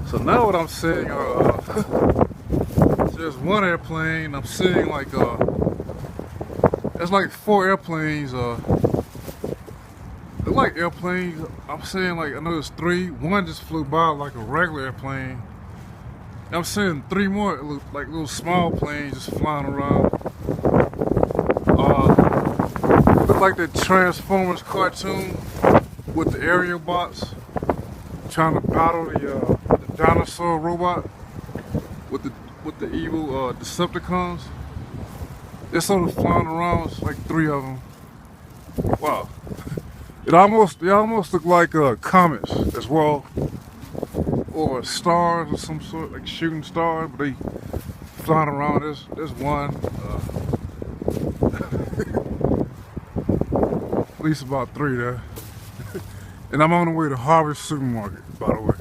So now what I'm seeing are there's one airplane. I'm seeing like there's like 4 airplanes. They're like airplanes. I'm seeing like I know there's 3. One just flew by like a regular airplane. I'm seeing 3 more like little small planes just flying around. Look like the Transformers cartoon with the aerial bots trying to battle the dinosaur robot with the evil Decepticons. They're sort of flying around. It's like 3 of them. Wow. They almost look like comets as well, or stars or some sort, like shooting stars. But they flying around. There's one. At least about 3 there. And I'm on the way to Harvey supermarket, by the way.